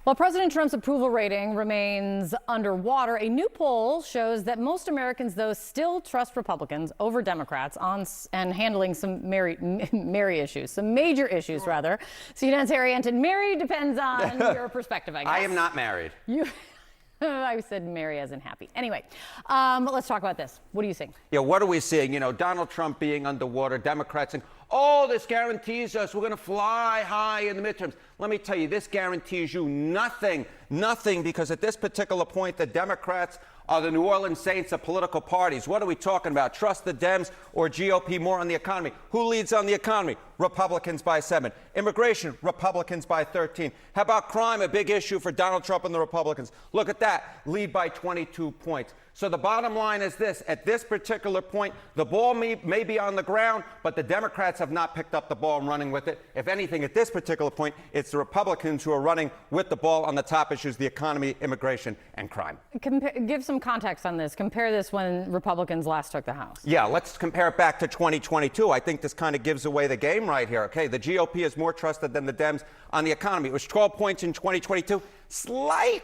While President Trump's approval rating remains underwater, a new poll shows that most Americans, though, still trust Republicans over Democrats and handling some major issues, rather. CNN's Harry Enten. Married depends on your perspective, I guess. I am not married. I said marry as in happy. Anyway, let's talk about this. What are you seeing? Yeah, what are we seeing? You know, Donald Trump being underwater, Democrats saying, oh, this guarantees us we're going to fly high in the midterms. Let me tell you, this guarantees you nothing, because at this particular point, the Democrats are the New Orleans Saints of political parties. What are we talking about? Trust the Dems or GOP more on the economy? Who leads on the economy? Republicans by 7. Immigration, Republicans by 13. How about crime, a big issue for Donald Trump and the Republicans? Look at that, lead by 22 points. So the bottom line is this: at this particular point, the ball may be on the ground, but the Democrats have not picked up the ball and running with it. If anything, at this particular point, it's the Republicans who are running with the ball on the top issues: the economy, immigration, and crime. Give some context on this. Compare this when Republicans last took the House. Yeah, let's compare it back to 2022. I think this kind of gives away the game right here. Okay, the GOP is more trusted than the Dems on the economy. It was 12 points in 2022. Slight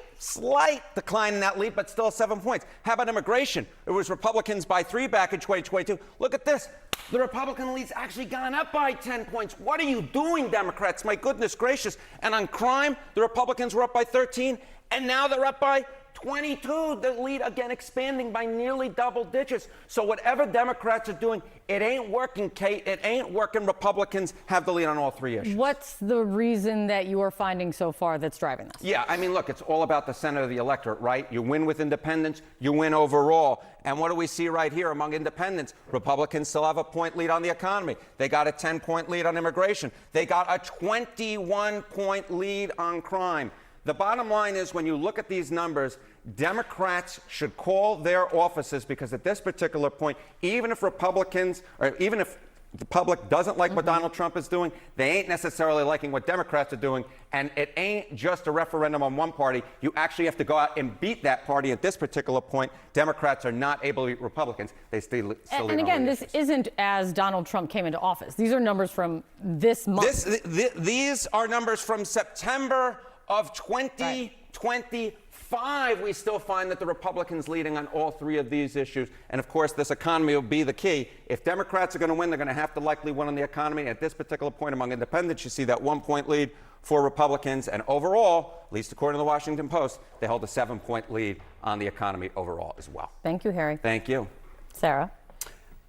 decline in that lead, but still 7 points. How about immigration? It was Republicans by 3 back in 2022. Look at this. The Republican lead's actually gone up by 10 points. What are you doing, Democrats? My goodness gracious. And on crime, the Republicans were up by 13, and now they're up by 22. The lead, again, expanding by nearly double digits. So whatever Democrats are doing, it ain't working, Kate. It ain't working. Republicans have the lead on all 3 issues. What's the reason that you are finding so far that's driving this? Yeah, I mean, look, it's all about the center of the electorate, right? You win with independents, you win overall. And what do we see right here among independents? Republicans still have a point lead on the economy. They got a 10-point lead on immigration. They got a 21-point lead on crime. The bottom line is, when you look at these numbers, Democrats should call their offices, because at this particular point, even if Republicans, or even if the public doesn't like what Donald Trump is doing, they ain't necessarily liking what Democrats are doing. And it ain't just a referendum on one party. You actually have to go out and beat that party. At this particular point, Democrats are not able to beat Republicans. They still and again, this isn't as Donald Trump came into office. These are numbers from this month. These are numbers from September of 2025. We still find that the Republicans leading on all 3 of these issues. And of course, this economy will be the key. If Democrats are going to win, they're going to have to likely win on the economy. At this particular point among independents, you see that 1-point lead for Republicans. And overall, at least according to the Washington Post, they hold a 7-point lead on the economy overall as well. Thank you, Harry. Thank you. Sarah.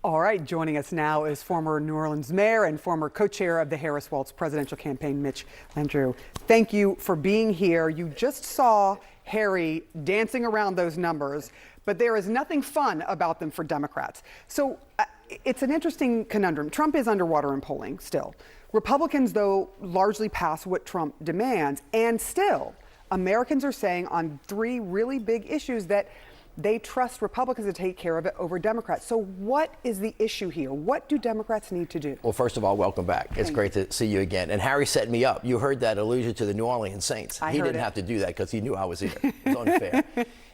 All right, joining us now is former New Orleans mayor and former co-chair of the Harris-Walz presidential campaign, Mitch Landrieu. Thank you for being here. You just saw Harry dancing around those numbers, but there is nothing fun about them for Democrats. So it's an interesting conundrum. Trump is underwater in polling still. Republicans, though, largely pass what Trump demands. And still, Americans are saying on 3 really big issues that they trust Republicans to take care of it over Democrats. So what is the issue here? What do Democrats need to do? Well, first of all, welcome back. It's great to see you again. And Harry set me up. You heard that allusion to the New Orleans Saints. He didn't have to do that because he knew I was here. It was unfair.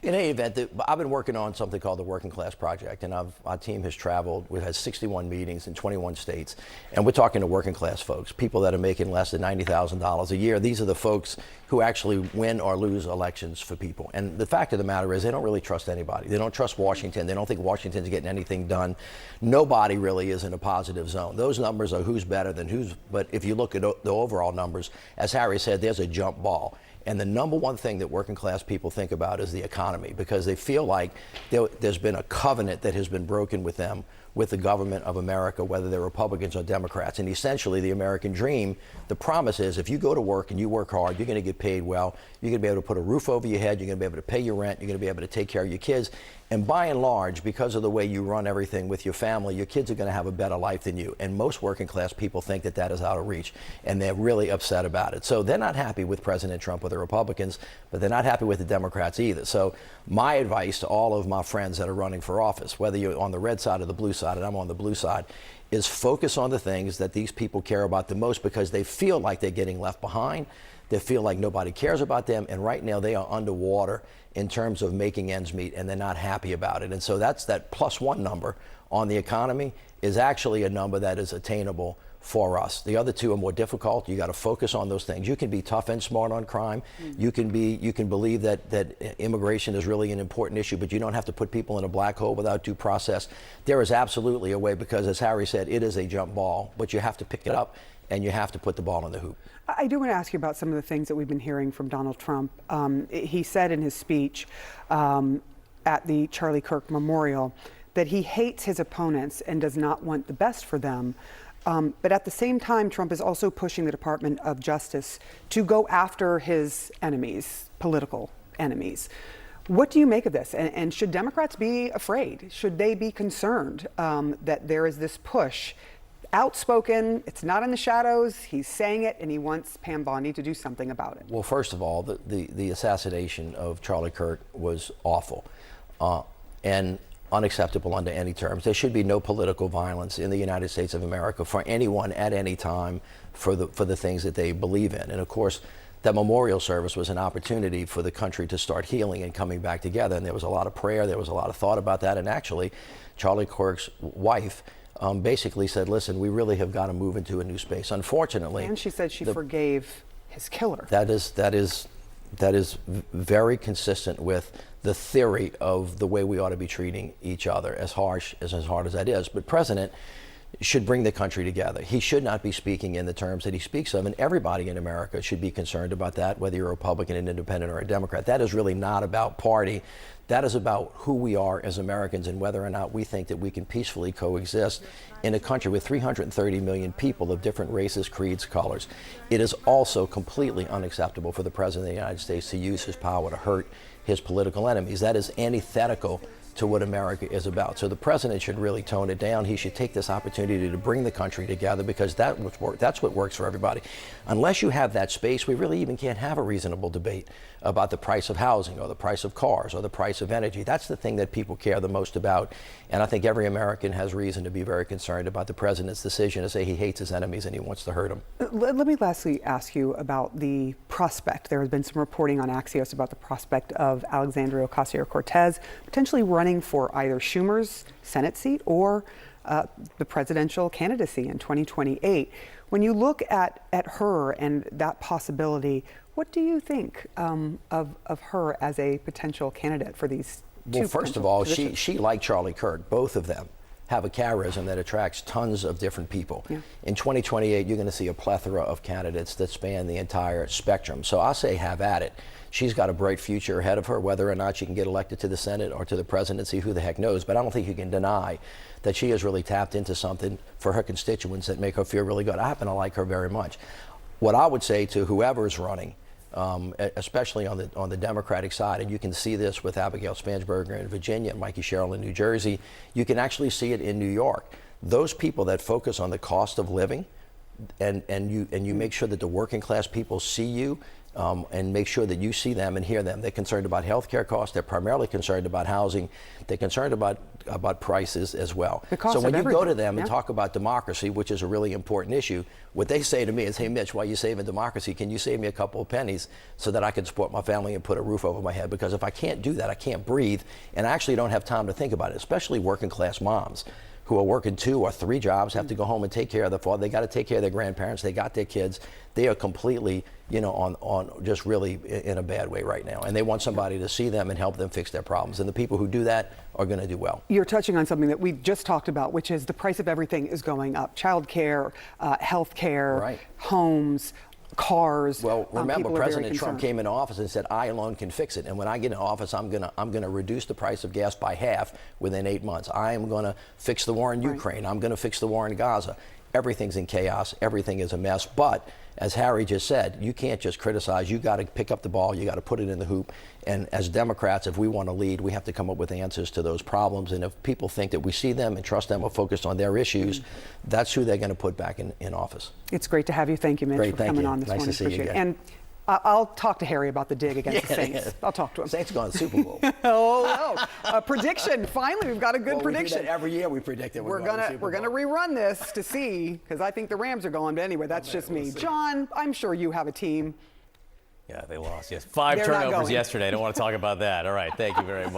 In any event, I've been working on something called the Working Class Project, and our team has traveled. We've had 61 meetings in 21 states, and we're talking to working class folks, people that are making less than $90,000 a year. These are the folks who actually win or lose elections for people. And the fact of the matter is, they don't really trust anybody. They don't trust Washington. They don't think Washington's getting anything done. Nobody really is in a positive zone. Those numbers are who's better than who's, but if you look at the overall numbers, as Harry said, there's a jump ball. And the number one thing that working class people think about is the economy, because they feel like there's been a covenant that has been broken with them, with the government of America, whether they're Republicans or Democrats. And essentially, the American dream, the promise is, if you go to work and you work hard, you're going to get paid well, you're going to be able to put a roof over your head, you're going to be able to pay your rent, you're going to be able to take care of your kids. And by and large, because of the way you run everything with your family, your kids are going to have a better life than you. And most working class people think that that is out of reach, and they're really upset about it. So they're not happy with President Trump or the Republicans, but they're not happy with the Democrats either. So my advice to all of my friends that are running for office, whether you're on the red side or the blue side, and I'm on the blue side, is focus on the things that these people care about the most, because they feel like they're getting left behind. They feel like nobody cares about them, and right now they are underwater in terms of making ends meet, and they're not happy about it. And so that +1 number on the economy is actually a number that is attainable for us. The other two are more difficult. You got to focus on those things. You can be tough and smart on crime. You can believe that immigration is really an important issue, but you don't have to put people in a black hole without due process. There is absolutely a way, because as Harry said, it is a jump ball, but you have to pick it up and you have to put the ball in the hoop. I do want to ask you about some of the things that we've been hearing from Donald Trump. He said in his speech at the Charlie Kirk Memorial that he hates his opponents and does not want the best for them. But at the same time, Trump is also pushing the Department of Justice to go after his enemies, political enemies. What do you make of this? And should Democrats be afraid? Should they be concerned that there is this push? Outspoken, it's not in the shadows, he's saying it, and he wants Pam Bondi to do something about it. Well, first of all, the assassination of Charlie Kirk was awful and unacceptable under any terms. There should be no political violence in the United States of America for anyone at any time for the things that they believe in. And of course, that memorial service was an opportunity for the country to start healing and coming back together. And there was a lot of prayer, there was a lot of thought about that. And actually, Charlie Kirk's wife basically said, listen, we really have got to move into a new space. Unfortunately. And she said she forgave his killer. That is very consistent with the theory of the way we ought to be treating each other, as hard as that is. But President should bring the country together. He should not be speaking in the terms that he speaks of, and everybody in America should be concerned about that, whether you're a Republican, an Independent, or a Democrat. That is really not about party. That is about who we are as Americans and whether or not we think that we can peacefully coexist in a country with 330 million people of different races, creeds, colors. It is also completely unacceptable for the President of the United States to use his power to hurt his political enemies. That is antithetical to what America is about. So the President should really tone it down. He should take this opportunity to bring the country together, because that's what works for everybody. Unless you have that space, we really even can't have a reasonable debate about the price of housing or the price of cars or the price of energy. That's the thing that people care the most about. And I think every American has reason to be very concerned about the President's decision to say he hates his enemies and he wants to hurt them. Let me lastly ask you about the prospect. There has been some reporting on Axios about the prospect of Alexandria Ocasio-Cortez potentially running for either Schumer's Senate seat or the presidential candidacy in 2028. When you look at her and that possibility, what do you think of her as a potential candidate for these two? Well, first of all, she like Charlie Kirk, both of them have a charism that attracts tons of different people. Yeah. In 2028, you're going to see a plethora of candidates that span the entire spectrum. So I say have at it. She's got a bright future ahead of her. Whether or not she can get elected to the Senate or to the presidency, who the heck knows. But I don't think you can deny that she has really tapped into something for her constituents that make her feel really good. I happen to like her very much. What I would say to whoever's running, especially on the Democratic side, and you can see this with Abigail Spansberger in Virginia, Mikey Sherrill in New Jersey, you can actually see it in New York. Those people that focus on the cost of living, and you make sure that the working class people see you, and make sure that you see them and hear them. They're concerned about health care costs. They're primarily concerned about housing. They're concerned about prices as well. So when you go to them and talk about democracy, which is a really important issue, what they say to me is, hey, Mitch, while you're saving democracy, can you save me a couple of pennies so that I can support my family and put a roof over my head? Because if I can't do that, I can't breathe, and I actually don't have time to think about it, especially working class moms who are working 2 or 3 jobs, have to go home and take care of their father. They got to take care of their grandparents. They got their kids. They are completely, on just really in a bad way right now. And they want somebody to see them and help them fix their problems. And the people who do that are going to do well. You're touching on something that we just talked about, which is the price of everything is going up. Child care, health care, right. Homes, cars. Well, remember, President Trump came into office and said, I alone can fix it. And when I get in office, I'm gonna reduce the price of gas by half within 8 months. I am gonna fix the war in Ukraine. I'm gonna fix the war in Gaza. Everything's in chaos. Everything is a mess. But as Harry just said, you can't just criticize. You got to pick up the ball. You got to put it in the hoop. And as Democrats, if we want to lead, we have to come up with answers to those problems. And if people think that we see them and trust them or focused on their issues, that's who they're going to put back in office. It's great to have you. Thank you, Mitch, for coming on this morning. Nice to see you again. And I'll talk to Harry about the dig against the Saints. I'll talk to him. Saints going to the Super Bowl. Oh, no. A prediction. Finally, we've got a good prediction. We do that every year we predict it. We're gonna rerun this to see, because I think the Rams are going. But anyway, that's just me. John, I'm sure you have a team. Yeah, they lost. Yes, 5 turnovers yesterday. I don't want to talk about that. All right, thank you very much.